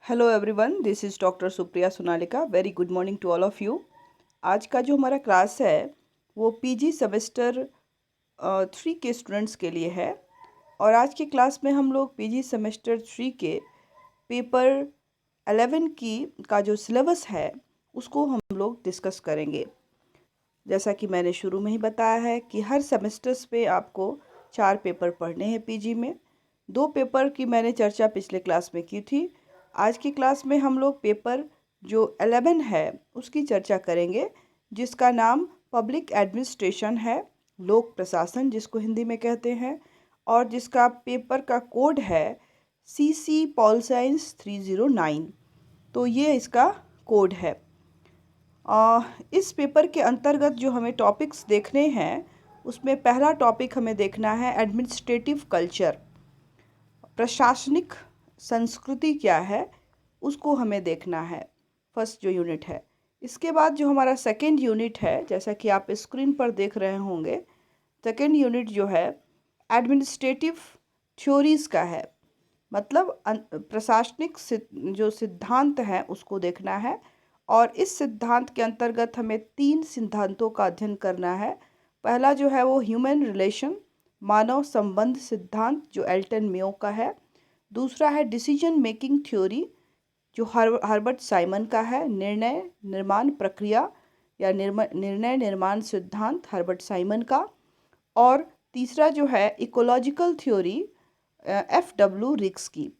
Hello everyone, this is doctor Supriya Sonalika. Very good morning to all of you. आज का जो हमारा क्लास है वो पीजी सेमेस्टर 3 के स्टूडेंट्स के लिए है। और आज की क्लास में हम लोग पीजी सेमेस्टर 3 के पेपर 11 की का जो सिलेबस है उसको हम लोग डिस्कस करेंगे। जैसा कि मैंने शुरू में ही बताया है कि हर सेमेस्टर्स पे आपको 4 पेपर पढ़ने हैं पीजी में। 2 पेपर की मैंने चर्चा पिछले क्लास में की थी। आज की क्लास में हम लोग पेपर जो 11 है उसकी चर्चा करेंगे, जिसका नाम पब्लिक एडमिनिस्ट्रेशन है, लोक प्रशासन जिसको हिंदी में कहते हैं, और जिसका पेपर का कोड है CC पॉल साइंस 309। तो ये इसका कोड है। इस पेपर के अंतर्गत जो हमें टॉपिक्स देखने हैं उसमें पहला टॉपिक हमें देखना है एडमिनिस्ट्रेटिव कल्चर, प्रशासनिक संस्कृति क्या है उसको हमें देखना है, फर्स्ट जो यूनिट है। इसके बाद जो हमारा सेकंड यूनिट है, जैसा कि आप स्क्रीन पर देख रहे होंगे, सेकंड यूनिट जो है एडमिनिस्ट्रेटिव थ्योरीज़ का है, मतलब प्रशासनिक जो सिद्धांत हैं उसको देखना है। और इस सिद्धांत के अंतर्गत हमें 3 सिद्धांतों का अध्ययन करना है। पहला जो है वो ह्यूमन रिलेशन, मानव संबंध सिद्धांत जो एल्टन मेयो का है। दूसरा है डिसीजन मेकिंग थ्योरी जो हर्बर्ट साइमन का है, निर्णय निर्माण प्रक्रिया या निर्णय निर्माण सिद्धांत हर्बर्ट साइमन का। और तीसरा जो है इकोलॉजिकल थ्योरी FW रिक्स की,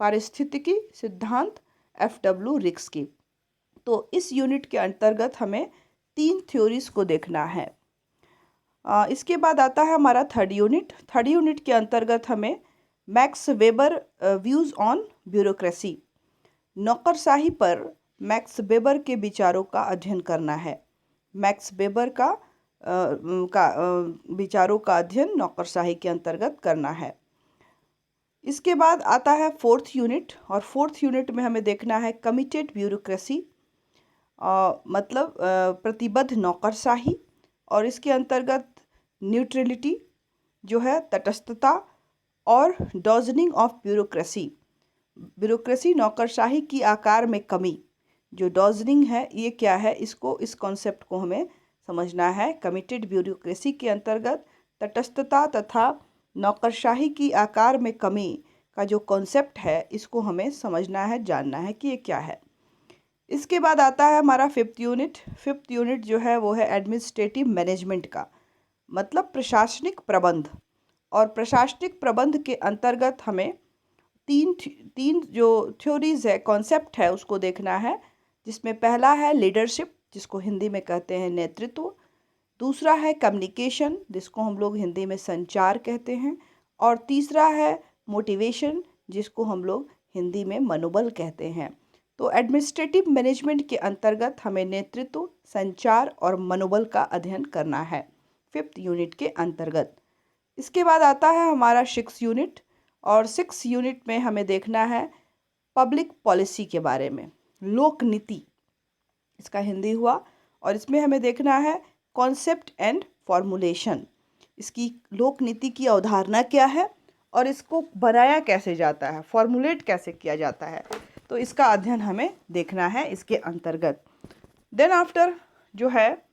पारिस्थितिकी सिद्धांत FW रिक्स की। तो इस यूनिट के अंतर्गत हमें 3 थ्योरीज को देखना है। इसके बाद आता है हमारा थर्ड यूनिट। थर्ड यूनिट के अंतर्गत हमें max weber views on bureaucracy, नौकरशाही पर मैक्स वेबर के विचारों का अध्ययन करना है। मैक्स वेबर का विचारों का अध्ययन नौकरशाही के अंतर्गत करना है। इसके बाद आता है फोर्थ यूनिट, और फोर्थ यूनिट में हमें देखना है कमिटेड ब्यूरोक्रेसी, मतलब प्रतिबद्ध नौकरशाही। और इसके अंतर्गत न्यूट्रलिटी जो है तटस्थता, और डॉजनिंग ऑफ ब्यूरोक्रेसी, ब्यूरोक्रेसी नौकरशाही की आकार में कमी। जो डॉजनिंग है ये क्या है, इस कॉन्सेप्ट को हमें समझना है। कमिटेड ब्यूरोक्रेसी के अंतर्गत तटस्थता तथा नौकरशाही की आकार में कमी का जो कॉन्सेप्ट है इसको हमें समझना है, जानना है कि ये क्या है। इसके बाद आता है हमारा फिफ्थ यूनिट। फिफ्थ यूनिट जो है वो है एडमिनिस्ट्रेटिव मैनेजमेंट का, मतलब प्रशासनिक प्रबंध। और प्रशासनिक प्रबंध के अंतर्गत हमें तीन जो थ्योरीज है, कॉन्सेप्ट है, उसको देखना है। जिसमें पहला है लीडरशिप जिसको हिंदी में कहते हैं नेतृत्व। दूसरा है कम्युनिकेशन जिसको हम लोग हिंदी में संचार कहते हैं। और तीसरा है मोटिवेशन जिसको हम लोग हिंदी में मनोबल कहते हैं। तो एडमिनिस्ट्रेटिव मैनेजमेंट के अंतर्गत हमें नेतृत्व, संचार और मनोबल का अध्ययन करना है फिफ्थ यूनिट के अंतर्गत। इसके बाद आता है हमारा सिक्स यूनिट, और सिक्स यूनिट में हमें देखना है पब्लिक पॉलिसी के बारे में, लोक नीति इसका हिंदी हुआ। और इसमें हमें देखना है कॉन्सेप्ट एंड फॉर्मुलेशन, इसकी लोक नीति की अवधारणा क्या है और इसको बनाया कैसे जाता है, फॉर्मुलेट कैसे किया जाता है, तो इसका अध्ययन हमें देखना है इसके अंतर्गत। देन आफ्टर जो है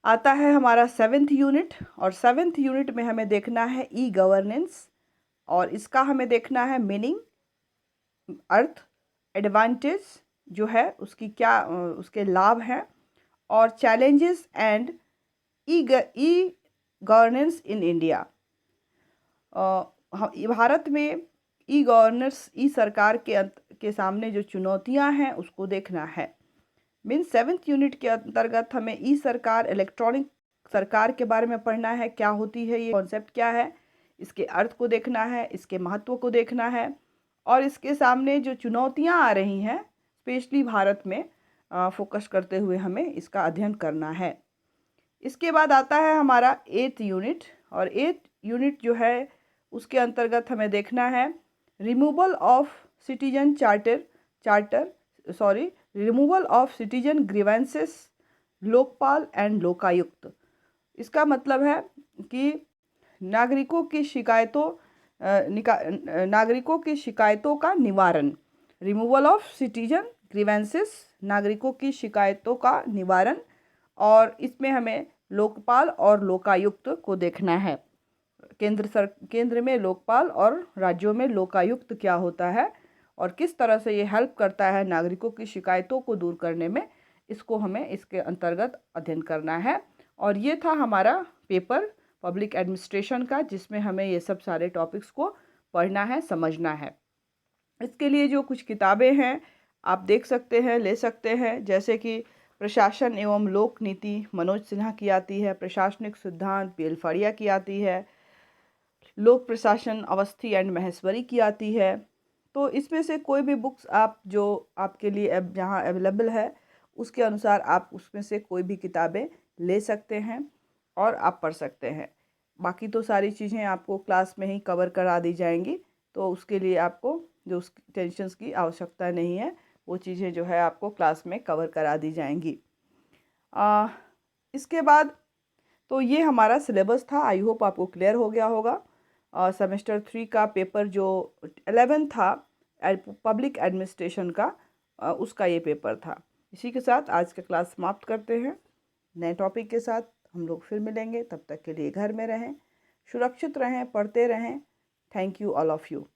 आता है हमारा सेवेंथ यूनिट, और सेवेंथ यूनिट में हमें देखना है ई गवर्नेंस, और इसका हमें देखना है मीनिंग, अर्थ, एडवांटेज जो है उसकी क्या उसके लाभ हैं, और challenges and e governance in India. Bharat में ई गवर्नेंस, ई सरकार के सामने जो चुनौतियां हैं उसको देखना है। मीन्स सेवेंथ यूनिट के अंतर्गत हमें ई सरकार, इलेक्ट्रॉनिक सरकार के बारे में पढ़ना है, क्या होती है ये कॉन्सेप्ट, क्या है, इसके अर्थ को देखना है, इसके महत्व को देखना है, और इसके सामने जो चुनौतियां आ रही हैं स्पेशली भारत में फोकस करते हुए हमें इसका अध्ययन करना है। इसके बाद आता है हमारा एथ यूनिट, और एथ यूनिट जो है उसके अंतर्गत हमें देखना है removal of citizen removal of citizen grievances, Lokpal and Lokayukta. इसका मतलब है कि नागरिकों की शिकायतों का निवारण, रिमूवल ऑफ सिटीजन ग्रीवेंसेस, नागरिकों की शिकायतों का निवारण, और इसमें हमें लोकपाल और लोकायुक्त को देखना है। केंद्र में लोकपाल और राज्यों में लोकायुक्त क्या होता है और किस तरह से ये हेल्प करता है नागरिकों की शिकायतों को दूर करने में, इसको हमें इसके अंतर्गत अध्ययन करना है। और ये था हमारा पेपर पब्लिक एडमिनिस्ट्रेशन का, जिसमें हमें ये सब सारे टॉपिक्स को पढ़ना है, समझना है। इसके लिए जो कुछ किताबें हैं आप देख सकते हैं, ले सकते हैं, जैसे कि प्रशासन एवं लोक नीति मनोज सिन्हा की आती है, प्रशासनिक सिद्धांत पी.एल. फाड़िया की आती है, लोक प्रशासन अवस्थी एंड महेश्वरी की आती है। तो इसमें से कोई भी बुक्स आप जो आपके लिए अब जहाँ अवेलेबल है उसके अनुसार आप उसमें से कोई भी किताबें ले सकते हैं और आप पढ़ सकते हैं। बाकी तो सारी चीज़ें आपको क्लास में ही कवर करा दी जाएंगी, तो उसके लिए आपको जो उस टेंशन्स की आवश्यकता नहीं है, वो चीज़ें जो है आपको क्लास में कवर करा दी जाएंगी। इसके बाद तो ये हमारा सिलेबस था। आई होप आपको क्लियर हो गया होगा। सेमेस्टर 3 का पेपर जो 11 था पब्लिक एडमिनिस्ट्रेशन का, उसका ये पेपर था। इसी के साथ आज का क्लास समाप्त करते हैं। नए टॉपिक के साथ हम लोग फिर मिलेंगे। तब तक के लिए घर में रहें, सुरक्षित रहें, पढ़ते रहें। Thank you all of you.